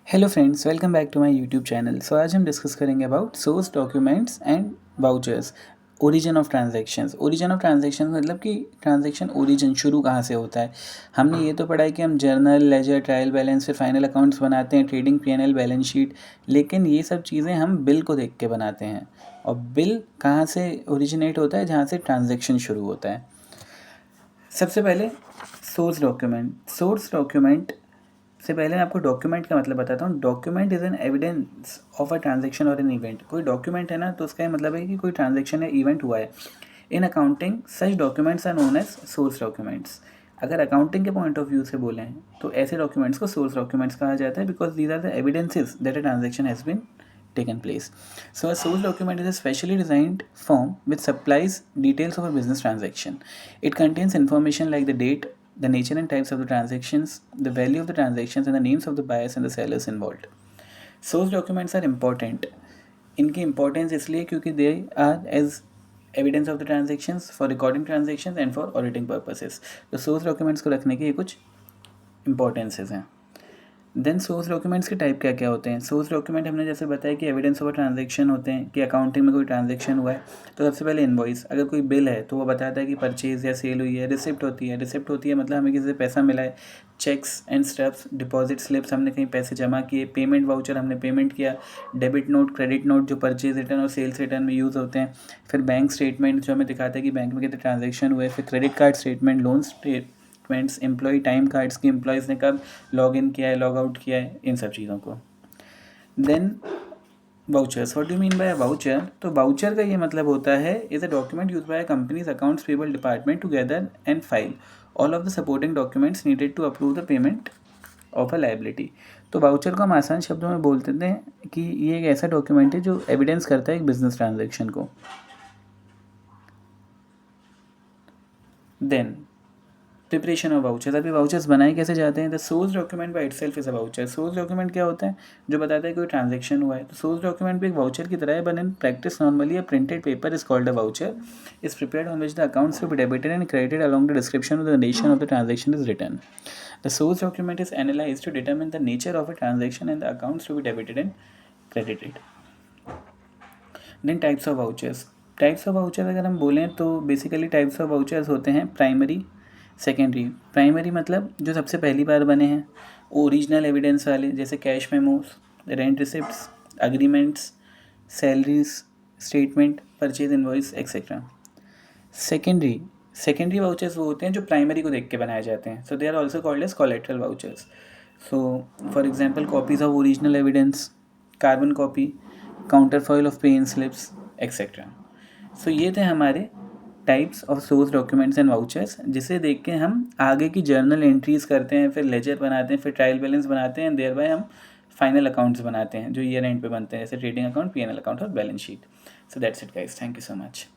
Hello friends, welcome back to my YouTube channel. So आज हम discuss करेंगे about source documents and vouchers. Origin of transactions. Origin of transactions मतलब कि transaction origin शुरू कहाँ से होता है। हमने ये तो पढ़ा है कि हम जर्नल, लेजर, ट्रायल बैलेंस, फिर फाइनल अकाउंट्स बनाते हैं, ट्रेडिंग पीएनएल, बैलेंस शीट। लेकिन ये सब चीज़ें हम बिल को देख के बनाते हैं। और बिल कहाँ से ओरिजिनेट होता है? जहाँ से ट्रांजैक्शन शुरू होता है। सबसे पहले सोर्स डॉक्यूमेंट। सोर्स डॉक्यूमेंट से पहले मैं आपको डॉक्यूमेंट का मतलब बताता हूँ। Document is an evidence of a transaction और एन इवेंट। कोई डॉक्यूमेंट है ना, तो उसका ये मतलब है कि कोई ट्रांजेक्शन या इवेंट हुआ है। In accounting such documents are known as source documents. अगर अकाउंटिंग के पॉइंट ऑफ व्यू से बोलें तो ऐसे डॉक्यूमेंट्स को सोर्स डॉक्यूमेंट्स कहा जाता है, because these are the evidences that a transaction has been taken place. So a source document is a specially designed form which supplies details of a business transaction. It contains information like the date, the nature and types of the transactions, the value of the transactions, and the names of the buyers and the sellers involved. Source documents are important. इनकी importance इसलिए क्योंकि they are as evidence of the transactions, for recording transactions and for auditing purposes. तो source documents को रखने के ये कुछ importances हैं। देन सोर्स डॉक्यूमेंट्स के टाइप क्या क्या होते हैं। सोर्स डॉक्यूमेंट हमने जैसे बताया कि एविडेंस ऑफ ट्रांजैक्शन होते हैं, कि अकाउंटिंग में कोई ट्रांजैक्शन हुआ है तो सबसे पहले इनवॉइस। अगर कोई बिल है तो वो बताता है कि परचेज या सेल हुई है। रिसिप्ट होती है। रिसिप्ट होती है मतलब हमें किसी से पैसा मिला है। Cheques and stubs, deposit slips, हमने कहीं पैसे जमा किए। पेमेंट वाउचर, हमने पेमेंट किया। डेबिट नोट, क्रेडिट नोट जो परचेज रिटर्न और सेल्स रिटर्न में यूज़ होते हैं। फिर बैंक स्टेटमेंट जो हमें दिखाता है कि बैंक में कितने ट्रांजेक्शन हुए। फिर credit card statement, loan statements, employ time cards की एम्प्लॉयज़ ने कब लॉग इन किया है, लॉग आउट किया है, इन सब चीज़ों को। Then vouchers. What do mean by voucher? तो वाउचर का ये मतलब होता है is a document use by companies accounts payable department to gather and file all of the supporting documents needed to approve the payment of a liability. तो voucher को हम आसान शब्दों में बोलते हैं कि ये एक ऐसा डॉक्यूमेंट है जो एविडेंस करता है एक बिजनेस ट्रांजेक्शन को। Then preparation of vouchers. अभी वाउचर्स बनाए कैसे जाते हैं? The source document by itself is a voucher. Source document क्या होता है? जो बताता है कोई ट्रांजेक्शन हुआ है। तो सोर्स डॉक्यूमेंट भी एक वाउचर की तरह है, but in practice normally a printed paper is called a voucher. Is prepared on which the accounts will be debited and credited along the description of the nation of the transaction is written. The source document is analyzed to determine the nature of a transaction and the accounts to be debited and credited. Then types of vouchers. Types of voucher अगर हम बोलें तो basically types of vouchers होते हैं primary, secondary. Primary मतलब जो सबसे पहली बार बने हैं, ओरिजिनल एविडेंस वाले, जैसे cash memos, rent receipts, agreements, salaries statement, purchase invoice etcetera. Secondary secondary vouchers वो होते हैं जो प्राइमरी को देख के बनाए जाते हैं। So they are also called as collateral vouchers. So for example copies of original evidence, carbon copy, counterfoil of pay in slips etcetera. So ये थे हमारे types of source documents and vouchers, जिसे देख के हम आगे की journal entries करते हैं, फिर लेजर बनाते हैं, फिर ट्रायल बैलेंस बनाते हैं, देयर बाय हम फाइनल अकाउंट्स बनाते हैं जो ईयर एंड पे बनते हैं, जैसे ट्रेडिंग अकाउंट, पीएनएल अकाउंट और balance sheet. So that's it guys, thank you so much.